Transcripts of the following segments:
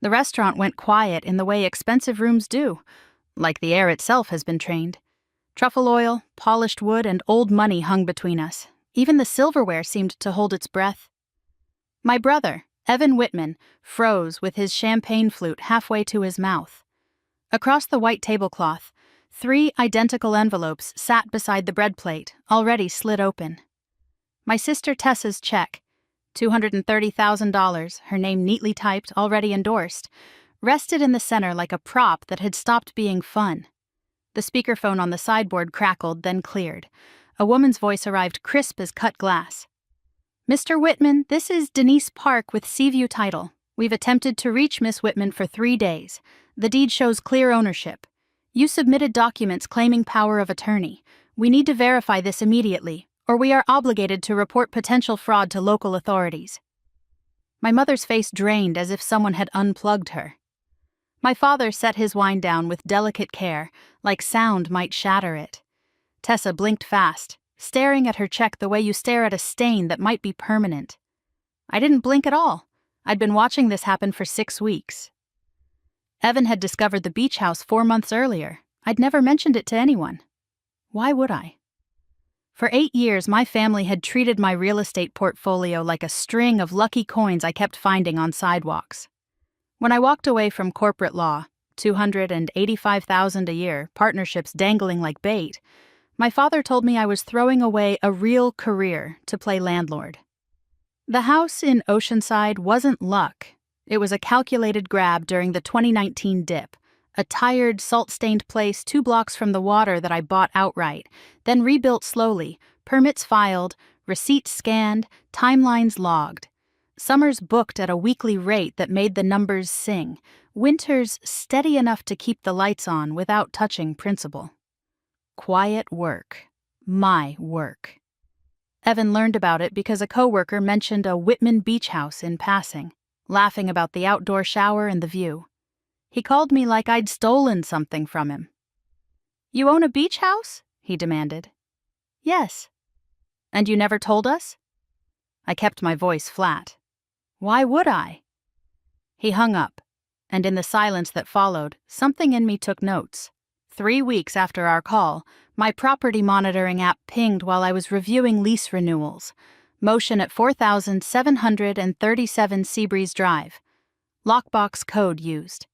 The restaurant went quiet in the way expensive rooms do, like the air itself has been trained. Truffle oil, polished wood, and old money hung between us. Even the silverware seemed to hold its breath. My brother, Evan Whitman, froze with his champagne flute halfway to his mouth. Across the white tablecloth, 3 identical envelopes sat beside the bread plate, already slit open. My sister Tessa's check, $230,000, her name neatly typed, already endorsed, rested in the center like a prop that had stopped being fun. The speakerphone on the sideboard crackled, then cleared. A woman's voice arrived crisp as cut glass. "Mr. Whitman, this is Denise Park with Seaview Title. We've attempted to reach Miss Whitman for 3 days. The deed shows clear ownership. You submitted documents claiming power of attorney. We need to verify this immediately, or we are obligated to report potential fraud to local authorities." My mother's face drained as if someone had unplugged her. My father set his wine down with delicate care, like sound might shatter it. Tessa blinked fast, staring at her check the way you stare at a stain that might be permanent. I didn't blink at all. I'd been watching this happen for 6 weeks. Evan had discovered the beach house 4 months earlier. I'd never mentioned it to anyone. Why would I? For 8 years, my family had treated my real estate portfolio like a string of lucky coins I kept finding on sidewalks. When I walked away from corporate law, $285,000 a year, partnerships dangling like bait, my father told me I was throwing away a real career to play landlord. The house in Oceanside wasn't luck. It was a calculated grab during the 2019 dip, a tired, salt-stained place 2 blocks from the water that I bought outright, then rebuilt slowly, permits filed, receipts scanned, timelines logged. Summers booked at a weekly rate that made the numbers sing, winters steady enough to keep the lights on without touching principal. Quiet work. My work. Evan learned about it because a coworker mentioned a Whitman beach house in passing, laughing about the outdoor shower and the view. He called me like I'd stolen something from him. "You own a beach house?" he demanded. "Yes." "And you never told us?" I kept my voice flat. "Why would I?" He hung up, and in the silence that followed, something in me took notes. 3 weeks after our call, my property monitoring app pinged while I was reviewing lease renewals. Motion at 4737 Seabreeze Drive. Lockbox code used.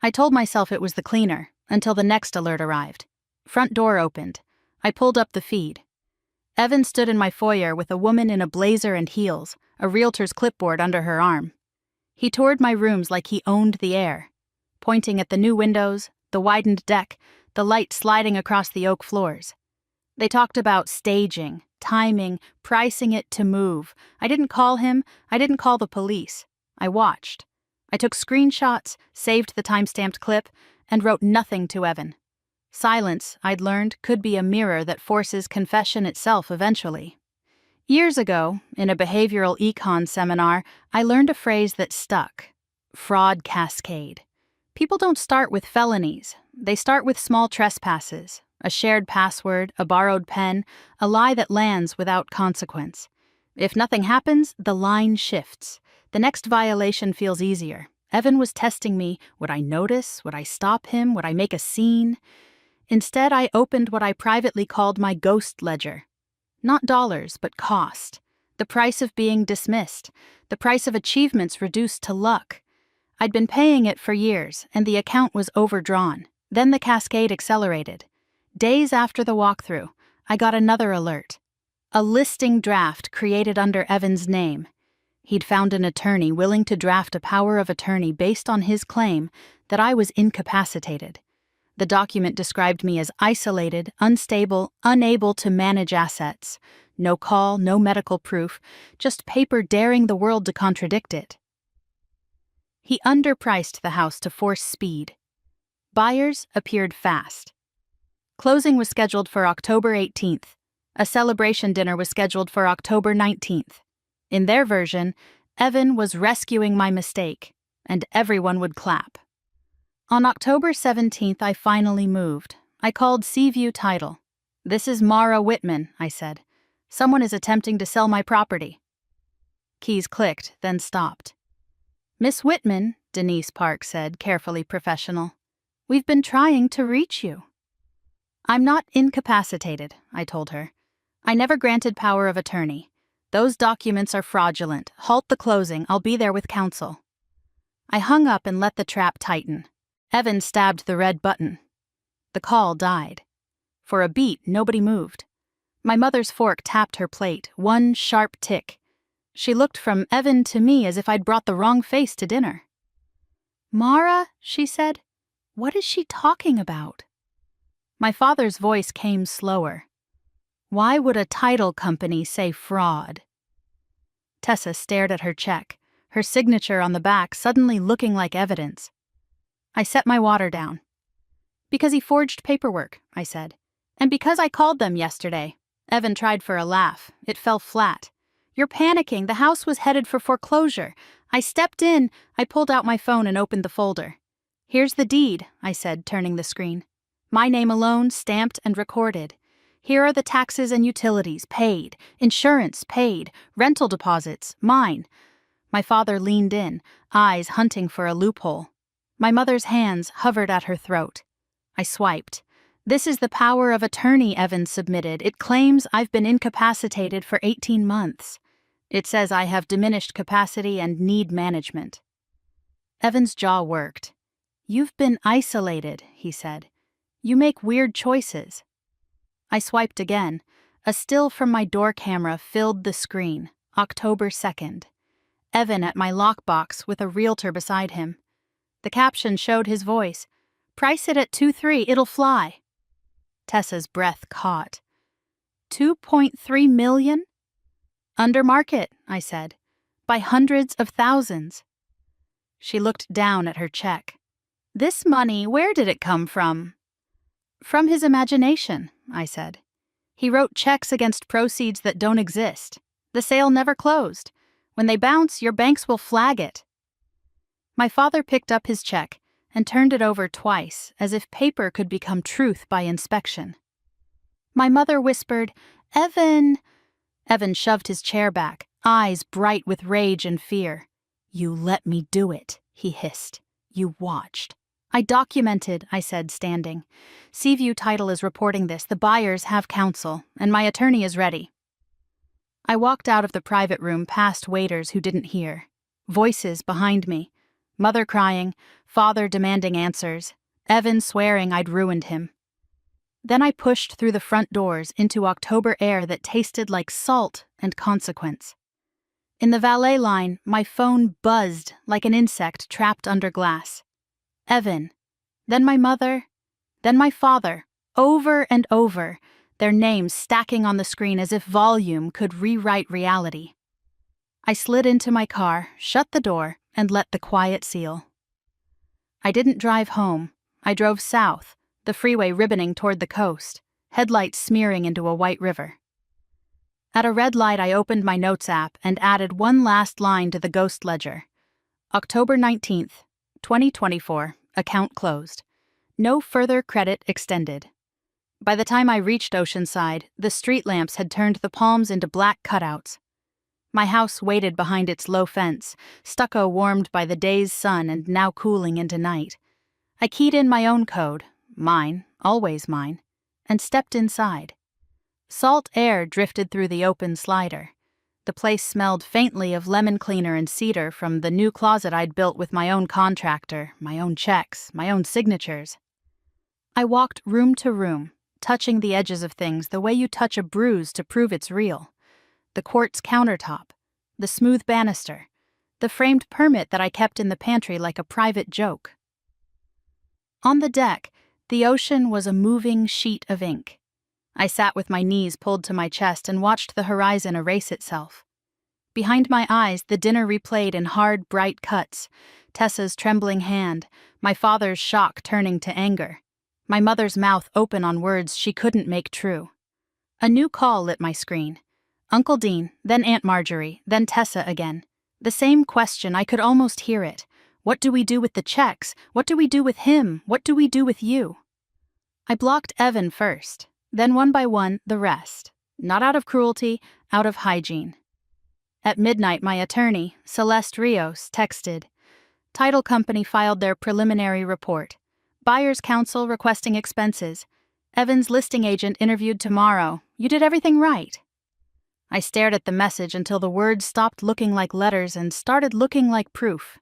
I told myself it was the cleaner, until the next alert arrived. Front door opened. I pulled up the feed. Evan stood in my foyer with a woman in a blazer and heels, a realtor's clipboard under her arm. He toured my rooms like he owned the air, pointing at the new windows, the widened deck, the light sliding across the oak floors. They talked about staging, timing, pricing it to move. I didn't call him. I didn't call the police. I watched. I took screenshots, saved the time-stamped clip, and wrote nothing to Evan. Silence, I'd learned, could be a mirror that forces confession itself eventually. Years ago, in a behavioral econ seminar, I learned a phrase that stuck: fraud cascade. People don't start with felonies. They start with small trespasses, a shared password, a borrowed pen, a lie that lands without consequence. If nothing happens, the line shifts. The next violation feels easier. Evan was testing me. Would I notice? Would I stop him? Would I make a scene? Instead, I opened what I privately called my ghost ledger. Not dollars, but cost. The price of being dismissed. The price of achievements reduced to luck. I'd been paying it for years, and the account was overdrawn. Then the cascade accelerated. Days after the walkthrough, I got another alert. A listing draft created under Evan's name. He'd found an attorney willing to draft a power of attorney based on his claim that I was incapacitated. The document described me as isolated, unstable, unable to manage assets. No call, no medical proof, just paper daring the world to contradict it. He underpriced the house to force speed. Buyers appeared fast. Closing was scheduled for October 18th. A celebration dinner was scheduled for October 19th. In their version, Evan was rescuing my mistake, and everyone would clap. On October 17th, I finally moved. I called Seaview Title. "This is Mara Whitman," I said. "Someone is attempting to sell my property." Keys clicked, then stopped. Miss Whitman, Denise Park said, carefully professional. We've been trying to reach you. I'm not incapacitated, I told her. I never granted power of attorney. Those documents are fraudulent. Halt the closing. I'll be there with counsel. I hung up and let the trap tighten. Evan stabbed the red button. The call died. For a beat, nobody moved. My mother's fork tapped her plate, one sharp tick. She looked from Evan to me as if I'd brought the wrong face to dinner. Mara, she said, what is she talking about? My father's voice came slower. Why would a title company say fraud? Tessa stared at her check, her signature on the back suddenly looking like evidence. I set my water down. Because he forged paperwork, I said. And because I called them yesterday. Evan tried for a laugh. It fell flat. You're panicking. The house was headed for foreclosure. I stepped in. I pulled out my phone and opened the folder. Here's the deed, I said, turning the screen. My name alone, stamped and recorded. Here are the taxes and utilities, paid. Insurance, paid. Rental deposits, mine. My father leaned in, eyes hunting for a loophole. My mother's hands hovered at her throat. I swiped. This is the power of attorney, Evans submitted. It claims I've been incapacitated for 18 months. It says I have diminished capacity and need management. Evan's jaw worked. You've been isolated, he said. You make weird choices. I swiped again. A still from my door camera filled the screen. October 2nd. Evan at my lockbox with a realtor beside him. The caption showed his voice. Price it at 2.3, it'll fly. Tessa's breath caught. 2.3 million? Under market, I said. By hundreds of thousands. She looked down at her check. This money, where did it come from? From his imagination, I said. He wrote checks against proceeds that don't exist. The sale never closed. When they bounce, your banks will flag it. My father picked up his check and turned it over twice, as if paper could become truth by inspection. My mother whispered, Evan. Evan shoved his chair back, eyes bright with rage and fear. You let me do it, he hissed. You watched. I documented, I said, standing. Seaview Title is reporting this. The buyers have counsel, and my attorney is ready. I walked out of the private room past waiters who didn't hear. Voices behind me. Mother crying, father demanding answers, Evan swearing I'd ruined him. Then I pushed through the front doors into October air that tasted like salt and consequence. In the valet line, my phone buzzed like an insect trapped under glass. Evan, then my mother, then my father, over and over, their names stacking on the screen as if volume could rewrite reality. I slid into my car, shut the door, and let the quiet seal. I didn't drive home. I drove south, the freeway ribboning toward the coast, headlights smearing into a white river. At a red light, I opened my notes app and added one last line to the ghost ledger. October 19th, 2024, account closed. No further credit extended. By the time I reached Oceanside, the street lamps had turned the palms into black cutouts. My house waited behind its low fence, stucco warmed by the day's sun and now cooling into night. I keyed in my own code, mine, always mine, and stepped inside. Salt air drifted through the open slider. The place smelled faintly of lemon cleaner and cedar from the new closet I'd built with my own contractor, my own checks, my own signatures. I walked room to room, touching the edges of things the way you touch a bruise to prove it's real. The quartz countertop, the smooth banister, the framed permit that I kept in the pantry like a private joke. On the deck, the ocean was a moving sheet of ink. I sat with my knees pulled to my chest and watched the horizon erase itself. Behind my eyes, the dinner replayed in hard, bright cuts, Tessa's trembling hand, my father's shock turning to anger, my mother's mouth open on words she couldn't make true. A new call lit my screen. Uncle Dean, then Aunt Marjorie, then Tessa again. The same question, I could almost hear it. What do we do with the checks? What do we do with him? What do we do with you? I blocked Evan first, then one by one, the rest. Not out of cruelty, out of hygiene. At midnight, my attorney, Celeste Rios, texted, Title company filed their preliminary report. Buyer's counsel requesting expenses. Evan's listing agent interviewed tomorrow. You did everything right. I stared at the message until the words stopped looking like letters and started looking like proof.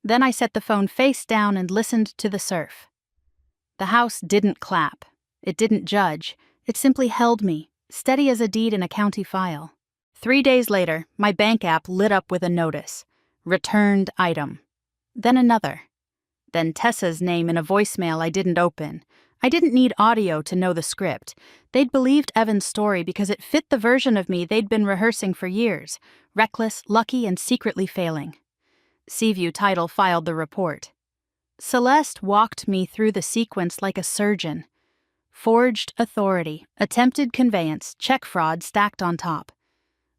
Then I set the phone face down and listened to the surf. The house didn't clap. It didn't judge. It simply held me, steady as a deed in a county file. 3 days later, my bank app lit up with a notice. Returned item. Then another. Then Tessa's name in a voicemail I didn't open. I didn't need audio to know the script. They'd believed Evan's story because it fit the version of me they'd been rehearsing for years. Reckless, lucky, and secretly failing. Seaview Title filed the report. Celeste walked me through the sequence like a surgeon. Forged authority, attempted conveyance, check fraud stacked on top.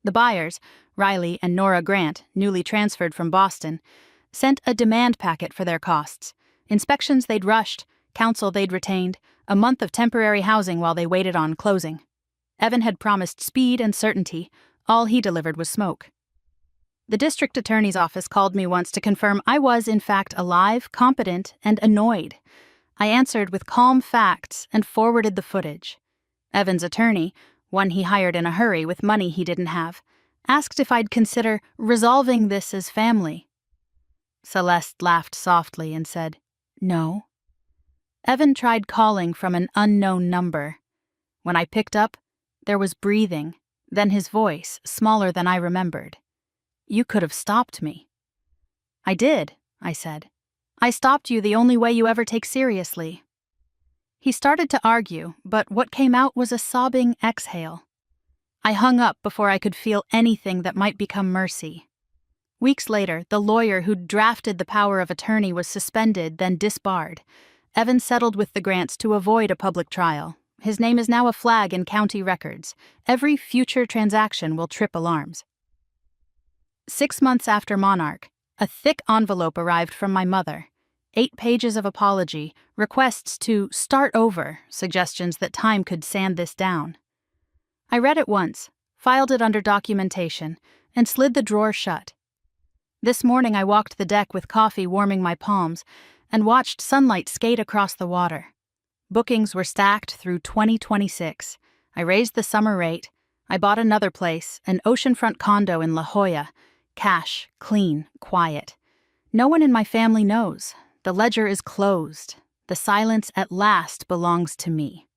The buyers, Riley and Nora Grant, newly transferred from Boston, sent a demand packet for their costs. Inspections they'd rushed, counsel they'd retained, a month of temporary housing while they waited on closing. Evan had promised speed and certainty. All he delivered was smoke. The district attorney's office called me once to confirm I was, in fact, alive, competent, and annoyed. I answered with calm facts and forwarded the footage. Evan's attorney, one he hired in a hurry with money he didn't have, asked if I'd consider resolving this as family. Celeste laughed softly and said, "No." Evan tried calling from an unknown number. When I picked up, there was breathing, then his voice, smaller than I remembered. "You could have stopped me." "I did," I said. "I stopped you the only way you ever take seriously." He started to argue, but what came out was a sobbing exhale. I hung up before I could feel anything that might become mercy. Weeks later, the lawyer who'd drafted the power of attorney was suspended, then disbarred. Evan settled with the Grants to avoid a public trial. His name is now a flag in county records. Every future transaction will trip alarms. 6 months after Monarch, a thick envelope arrived from my mother. 8 pages of apology, requests to start over, suggestions that time could sand this down. I read it once, filed it under documentation, and slid the drawer shut. This morning I walked the deck with coffee warming my palms and watched sunlight skate across the water. Bookings were stacked through 2026. I raised the summer rate. I bought another place, an oceanfront condo in La Jolla. Cash, clean, quiet. No one in my family knows. The ledger is closed. The silence at last belongs to me.